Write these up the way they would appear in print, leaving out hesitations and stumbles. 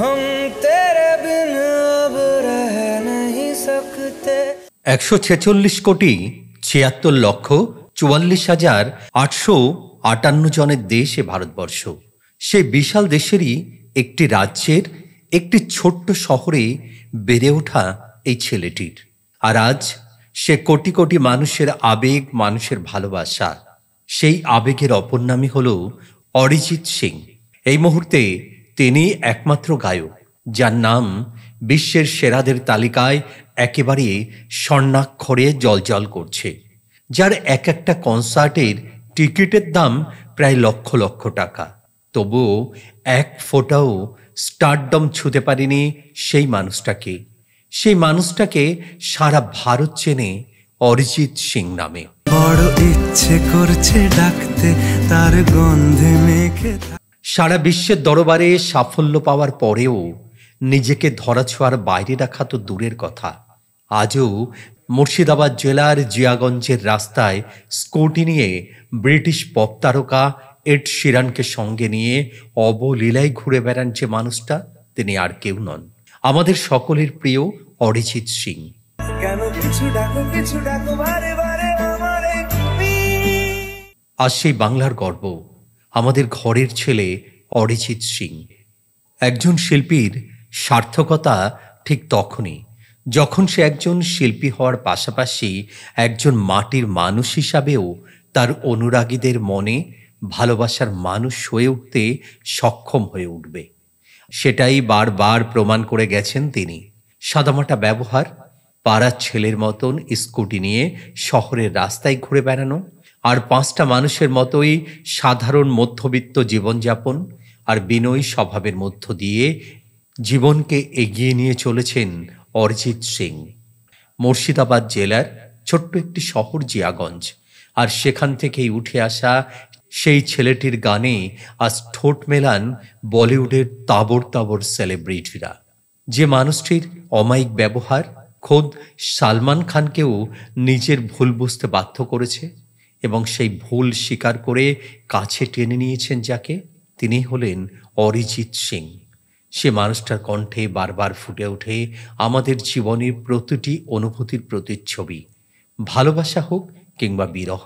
हम तेरे बिन अब रह नहीं सकते। 146,76,44,858 জনের দেশ এ ভারতবর্ষ। সেই বিশাল দেশেরই একটি রাজ্যের একটি ছোট্ট শহরে বেড়ে ওঠা এই ছেলেটির, আর আজ সে কোটি কোটি মানুষের আবেগ, মানুষের ভালোবাসা। সেই আবেগের অপর নামই হল অরিজিৎ সিং। এই মুহূর্তে তিনি একমাত্র গায়ক যার নাম বিশ্বের সেরাদের তালিকায় একেবারে স্বর্ণাক্ষরে জলজল করছে, যার এক একটা কনসার্টের টিকিটের দাম প্রায় লক্ষ লক্ষ টাকা। তবুও এক ফোঁটাও স্টারডম ছুঁতে পারেনি সেই মানুষটাকে। সেই মানুষটাকে সারা ভারত চেনে অরিজিৎ সিং নামে। বড় ইচ্ছে করছে ডাকতে তার গন্ধে মেখে। সারা বিশ্বের দরবারে সাফল্য পাওয়ার পরেও নিজেকে ধরাছোঁয়ার বাইরে রাখা তো দূরের কথা, আজও মুর্শিদাবাদ জেলার জিয়াগঞ্জের রাস্তায় স্কুটি নিয়ে ব্রিটিশ পপ তারকা এড শিরানকে সঙ্গে নিয়ে অবলীলায় ঘুরে বেড়ান যে মানুষটা, তিনি আর কেউ নন, আমাদের সকলের প্রিয় অরিজিৎ সিং। আজ সেই বাংলার গর্ব, আমাদের ঘরের ছেলে অরিজিৎ সিং। একজন শিল্পীর সার্থকতা ঠিক তখনই যখন সে একজন শিল্পী হওয়ার পাশাপাশি একজন মাটির মানুষ হিসাবেও তার অনুরাগীদের মনে ভালোবাসার মানুষ হয়ে উঠতে সক্ষম হয়ে উঠবে। সেটাই বারবার প্রমাণ করে গেছেন তিনি। সাদামাটা ব্যবহার, পাড়ার ছেলের মতন স্কুটি নিয়ে শহরের রাস্তায় ঘুরে বেড়ানো, আর পাঁচটা মানুষের মতোই সাধারণ মধ্যবিত্ত জীবনযাপন আর বিনয়ী স্বভাবের মধ্য দিয়ে জীবনকে এগিয়ে নিয়ে চলেছেন অরিজিৎ সিং। মুর্শিদাবাদ জেলার ছোট্ট একটি শহর জিয়াগঞ্জ, আর সেখান থেকেই উঠে আসা সেই ছেলেটির গানে আজ ঠোঁট মেলান বলিউডের তাবড় তাবড় সেলিব্রিটিরা। যে মানুষটির অমায়িক ব্যবহার খোদ সালমান খানকেও নিজের ভুল বুঝতে বাধ্য করেছে এবং সেই ভুল স্বীকার করে কাছে টেনে নিয়েছেন যাকে, তিনি হলেন অরিজিৎ সিং। সে মানুষটার কণ্ঠে বারবার ফুটে ওঠে আমাদের জীবনের প্রতিটি অনুভূতির প্রতিচ্ছবি, ভালোবাসা হোক কিংবা বিরহ।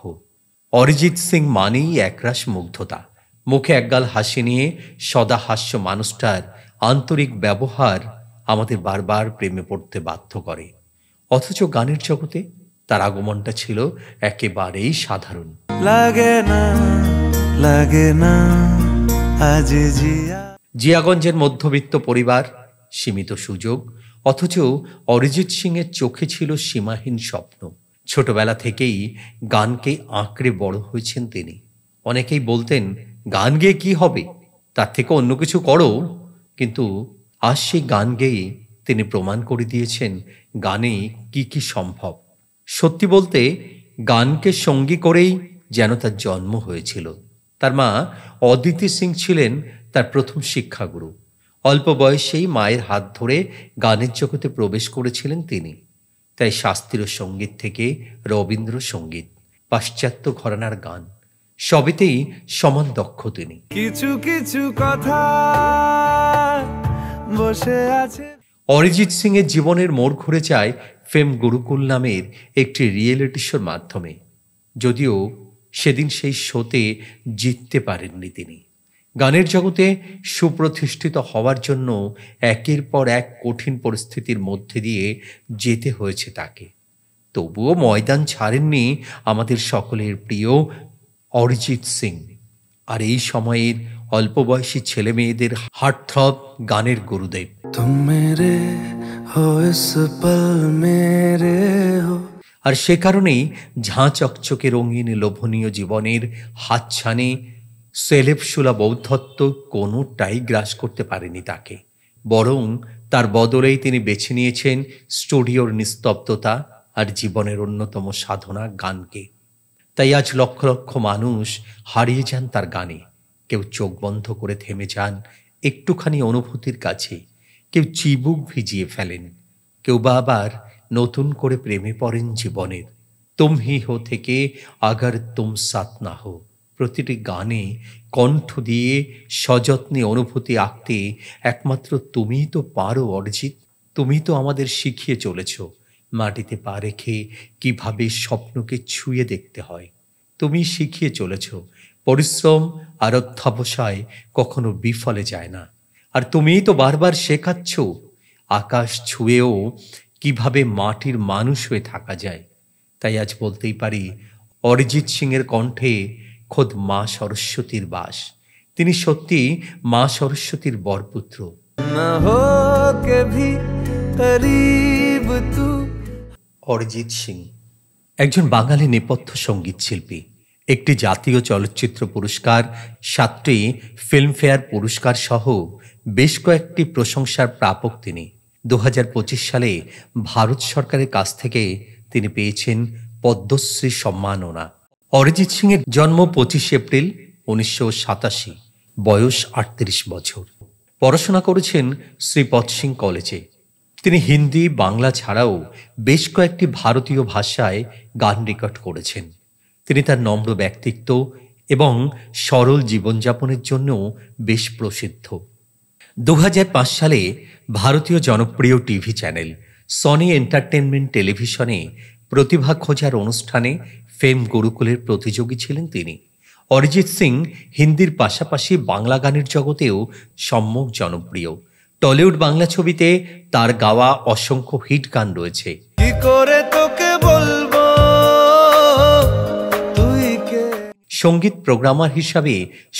অরিজিৎ সিং মানেই একরাশ মুগ্ধতা। মুখে একগাল হাসি নিয়ে সদা হাস্য মানুষটার আন্তরিক ব্যবহার আমাদের বারবার প্রেমে পড়তে বাধ্য করে। অথচ গানের জগতে তার আগমনটা ছিল একেবারেই সাধারণ। লাগে না আজ জিয়াগঞ্জের মধ্যবিত্ত পরিবার, সীমিত সুযোগ, অথচ অরিজিৎ সিং এর চোখে ছিল সীমাহীন স্বপ্ন। ছোটবেলা থেকেই গানকে আঁকড়ে বড় হয়েছেন তিনি। অনেকেই বলতেন গান গেয়ে কি হবে, তার থেকে অন্য কিছু করো, কিন্তু আজ সেই গান গেয়ে তিনি প্রমাণ করে দিয়েছেন গানে কি কি সম্ভব। সত্যি বলতে গানকে সঙ্গী করেই যেন তার জন্ম হয়েছিল। তার মা অদিতি সিং ছিলেন তার প্রথম শিক্ষাগুরু। অল্প বয়সেই মায়ের হাত ধরে গানের জগতে প্রবেশ করেছিলেন তিনি। তাই শাস্ত্রীয় সঙ্গীত থেকে রবীন্দ্রসঙ্গীত, পাশ্চাত্য ঘরানার গান সবেতেই সমান দক্ষ তিনি। কিছু কিছু কথা বসে আছে। অরিজিৎ সিং এর জীবনের মোড় ঘুরে যায় ফেম গুরুকুল নামের একটি রিয়েলিটি শোর মাধ্যমে, যদিও সেদিন সেই শোতে জিততে পারেননি তিনি। গানের জগতে সুপ্রতিষ্ঠিত হওয়ার জন্য একের পর এক কঠিন পরিস্থিতির মধ্যে দিয়ে যেতে হয়েছে তাকে। তবুও ময়দান ছাড়েননি আমাদের সকলের প্রিয় অরিজিৎ সিং। আর এই সময়ের অল্প বয়সী ছেলে মেয়েদের হার্টথ্রব গানের গুরুদেব। আর সে কারণেই ঝাঁ চকচকে রঙিন লোভনীয় জীবনের হাতছানি সেলেবসুলা বৌদ্ধত্ব কোনোটাই গ্রাস করতে পারেনি তাকে। বরং তার বদলেই তিনি বেছে নিয়েছেন স্টুডিওর নিস্তব্ধতা আর জীবনের অন্যতম সাধনা গানকে। তাই আজ লক্ষ লক্ষ মানুষ হারিয়ে যান তার গানে। কেউ চোখ বন্ধ করে থেমে যান একটুখানি অনুভূতির কাছে, কেউ চিবুক ভিজিয়ে ফেলেন, কেউ বা আবার নতুন করে প্রেমে পড়েন জীবনের। তুম হি হো থেকে আগার তুম সাথ না হো, প্রতিটি গানে কণ্ঠ দিয়ে সযত্নে অনুভূতি আঁকতে একমাত্র তুমিই তো পারো অরিজিৎ। তুমি তো আমাদের শিখিয়ে চলেছ মাটিতে পা রেখে কিভাবে স্বপ্নকে ছুঁয়ে দেখতে হয়। তুমি শিখিয়ে চলেছ পরিশ্রম আর অধ্যবসায় কখনো বিফলে যায় না। আর তুমিই তো বারবার শেখাচ্ছ আকাশ ছুঁয়েও কিভাবে মাটির মানুষ হয়ে থাকা যায়। তাই আজ বলতেই পারি অরিজিৎ সিংয়ের কণ্ঠে খোদ মা সরস্বতীর বাস। তিনি সত্যি মা সরস্বতীর বরপুত্র। न हो के भी करीब तू। অরিজিৎ সিং একজন বাঙালি নেপথ্য সঙ্গীত শিল্পী। একটি জাতীয় চলচ্চিত্র পুরস্কার, 7টি ফিল্মফেয়ার পুরস্কার সহ বেশ কয়েকটি প্রশংসার প্রাপক তিনি। 2025 সালে ভারত সরকারের কাছ থেকে তিনি পেয়েছেন পদ্মশ্রী সম্মাননা। অরিজিৎ সিংয়ের জন্ম 25 এপ্রিল 1987, বয়স 38 বছর। পড়াশোনা করেছেন শ্রীপদ সিং কলেজে। তিনি হিন্দি, বাংলা ছাড়াও বেশ কয়েকটি ভারতীয় ভাষায় গান রেকর্ড করেছেন। তিনি তার নম্র ব্যক্তিত্ব এবং সরল জীবনযাপনের জন্যও বেশ প্রসিদ্ধ। 2005 সালে ভারতীয় জনপ্রিয় টিভি চ্যানেল সনি এন্টারটেনমেন্ট টেলিভিশনে প্রতিভা খোঁজার অনুষ্ঠানে ফেম গুরুকুলের প্রতিযোগী ছিলেন তিনি। অরিজিৎ সিং হিন্দির পাশাপাশি বাংলা গানের জগতেও সম্যক জনপ্রিয়। টলিউড বাংলা ছবিতে তার গাওয়া অসংখ্য হিট গান রয়েছে। কি করে তোকে বলবো তুই কে। সঙ্গীত প্রোগ্রামার হিসাবে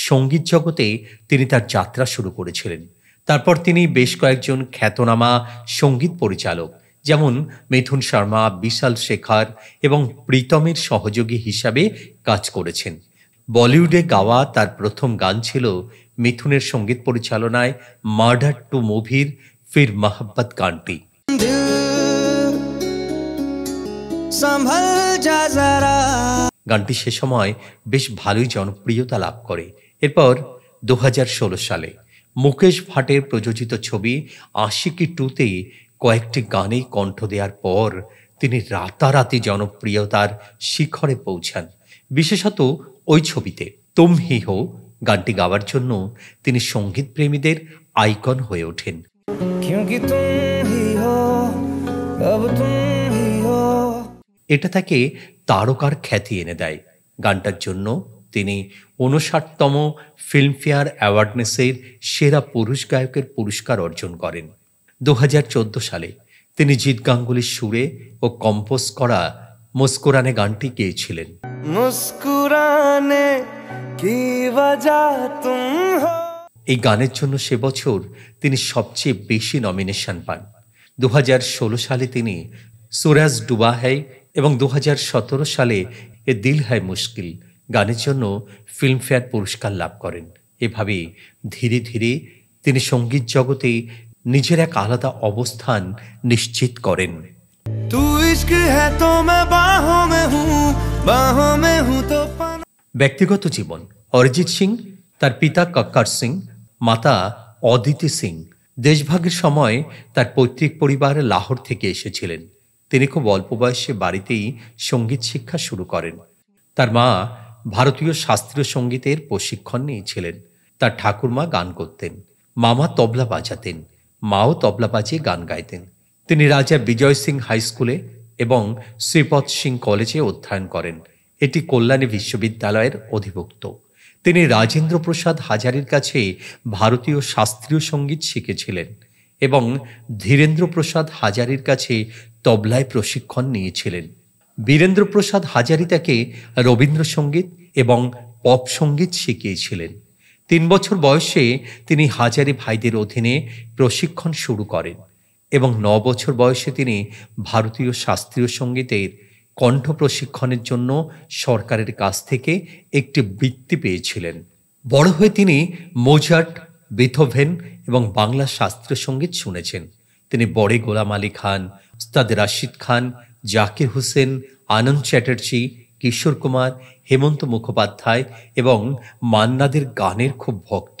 সঙ্গীত জগতে তিনি তার যাত্রা শুরু করেছিলেন। তারপর তিনি বেশ কয়েকজন খ্যাতনামা সঙ্গীত পরিচালক যেমন মিথুন শর্মা, বিশাল শেখর এবং প্রীতমের সহযোগী হিসাবে কাজ করেছেন। বলিউডে গাওয়া তার প্রথম গান ছিল মিথুনের সঙ্গীত পরিচালনায় মার্ডার 2 মুভির ফির মোহব্বত গানটি। संभल जा जरा। গানটি সে সময় বেশ ভালোই জনপ্রিয়তা লাভ করে। এরপর 2016 সালে মুকেশ ভাটের প্রযোজিত ছবি আশিকি 2তে কয়েকটি গানে কণ্ঠ দেওয়ার পর তিনি রাতারাতি জনপ্রিয়তার শিখরে পৌঁছান। বিশেষত ওই ছবিতে তুম হি হো গানটি গাওয়ার জন্য তিনি সঙ্গীত প্রেমীদের আইকন হয়ে ওঠেন। क्योंकि तुम ही हो, अब तुम ही हो। এটা তাকে তারকার খ্যাতি এনে দেয়। গানটার জন্য তিনি 59তম ফিল্মফেয়ার অ্যাওয়ার্ডনেসের সেরা পুরুষ গায়কের পুরস্কার অর্জন করেন। 2014 সালে তিনি জিৎ গাঙ্গুলির সুরে ও কম্পোজ করা মুস্কুরানে গানটি গেয়েছিলেন। मुस्कुराने की वजह तुम हो। এই গানের জন্য সে বছর তিনি সবচেয়ে বেশি নমিনেশন পান। 2016 সালে তিনি সুরাজ ডুবা হ্যায় এবং 2017 সালে এ দিল হ্যায় মুশকিল গানের জন্য ফিল্মফেয়ার পুরস্কার লাভ করেন। এভাবে ধীরে ধীরে তিনি সঙ্গীত জগতে নিজের এক আলাদা অবস্থান নিশ্চিত করেন। तू इश्क है तो मैं बाहों में हूँ तो पाना। ব্যক্তিগত জীবন অরিজিৎ সিং তার পিতা কক্কর সিং, মাতা অদিতি সিং দেশভাগের সময় তার পৈতৃক পরিবার লাহোর থেকে এসেছিলেন। তিনি খুব অল্প বয়সে বাড়িতেই সঙ্গীত শিক্ষা শুরু করেন। তার মা ভারতীয় শাস্ত্রীয় সঙ্গীতের প্রশিক্ষণ নিয়েছিলেন। তার ঠাকুরমা গান করতেন, মামা তবলা বাজাতেন, মাও তবলা বাজিয়ে গান গাইতেন। তিনি রাজা বিজয় সিং হাই স্কুলে এবং শ্রীপদ সিং কলেজে অধ্যয়ন করেন। এটি কল্যাণী বিশ্ববিদ্যালয়ের অধিভুক্ত। তিনি রাজেন্দ্র প্রসাদ হাজারির কাছে ভারতীয় শাস্ত্রীয় সঙ্গীত শিখেছিলেন এবং ধীরেন্দ্র প্রসাদ হাজারির কাছে তবলায় প্রশিক্ষণ নিয়েছিলেন। বীরেন্দ্র প্রসাদ হাজারি তাকে রবীন্দ্রসঙ্গীত এবং পপ সঙ্গীত শিখিয়েছিলেন। 3 বছর বয়সে তিনি হাজারি ভাইদের অধীনে প্রশিক্ষণ শুরু করেন এবং 9 বছর বয়সে তিনি ভারতীয় শাস্ত্রীয় সঙ্গীতের কণ্ঠ প্রশিক্ষণের জন্য সরকারের কাছ থেকে একটি বৃত্তি পেয়েছিলেন। বড় হয়ে তিনি মোজার্ট, বিথোভেন এবং বাংলা শাস্ত্রীয় সঙ্গীত শুনেছেন। তিনি বড়ে গোলাম আলী খান, উস্তাদ রাশিদ খান, জাকির হোসেন, আনন্দ চ্যাটার্জি, কিশোর কুমার, হেমন্ত মুখোপাধ্যায় এবং মান্নাদের গানের খুব ভক্ত।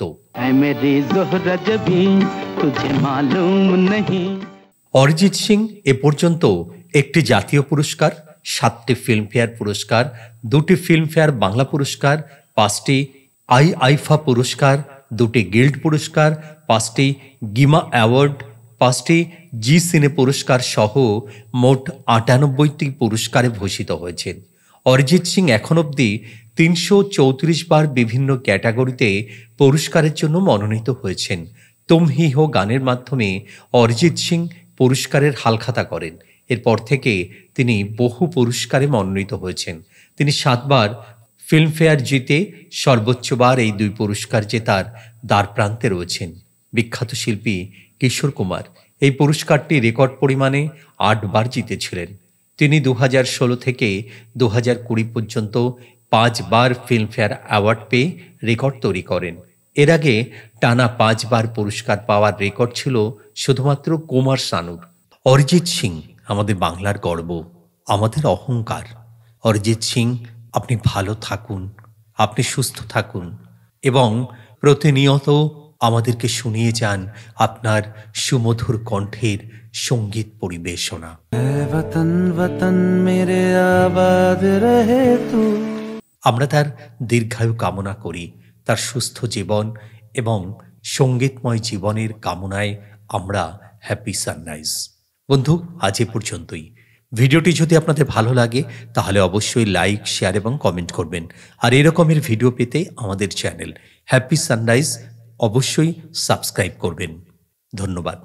অরিজিৎ সিং এ পর্যন্ত একটি জাতীয় পুরস্কার, 7টি ফিল্মফেয়ার পুরস্কার, 2টি ফিল্মফেয়ার বাংলা পুরস্কার, 5টি আইফা পুরস্কার, 2টি গিল্ড পুরস্কার, 5টি গিমা অ্যাওয়ার্ড, 5টি জি সিনে পুরস্কার সহ মোট 98টি পুরস্কারে ভূষিত হয়েছেন। অরিজিৎ সিং এখন অবধি 334 বার বিভিন্ন ক্যাটাগরিতে পুরস্কারের জন্য মনোনীত হয়েছেন। তুম হি হো গানের মাধ্যমে অরিজিৎ সিং পুরস্কারের হালখাতা করেন। এরপর থেকে তিনি বহু পুরস্কারে মনোনীত হয়েছেন। তিনি 7 বার ফিল্মফেয়ার জিতে সর্বোচ্চবার এই 2 পুরস্কার জেতার দ্বারপ্রান্তে রয়েছেন। বিখ্যাত শিল্পী কিশোর কুমার এই পুরস্কারটি রেকর্ড পরিমাণে 8 বার জিতেছিলেন। তিনি 2016 থেকে 2020 পর্যন্ত 5 বার ফিল্মফেয়ার অ্যাওয়ার্ড পেয়ে রেকর্ড তৈরি করেন। এর আগে টানা 5 বার পুরস্কার পাওয়ার রেকর্ড ছিল শুধুমাত্র কুমার শানুর। অরিজিৎ সিং আমাদের বাংলার গর্ব, আমাদের অহংকার। অরিজিৎ সিং, আপনি ভালো থাকুন, আপনি সুস্থ থাকুন এবং প্রতিনিয়ত আমাদেরকে শুনিয়ে যান আপনার সুমধুর কণ্ঠের সঙ্গীত পরিবেশনা। वतन वतन मेरे आबाद रहे तू। আমরা তার দীর্ঘায়ু কামনা করি, তার সুস্থ জীবন এবং সঙ্গীতময় জীবনের কামনায় আমরা হ্যাপি সানরাইজ। বন্ধু, আজ এ পর্যন্তই। ভিডিওটি যদি আপনাদের ভালো লাগে তাহলে অবশ্যই লাইক, শেয়ার এবং কমেন্ট করবেন। আর এরকমের ভিডিও পেতে আমাদের চ্যানেল হ্যাপি সানরাইজ অবশ্যই সাবস্ক্রাইব করবেন। ধন্যবাদ।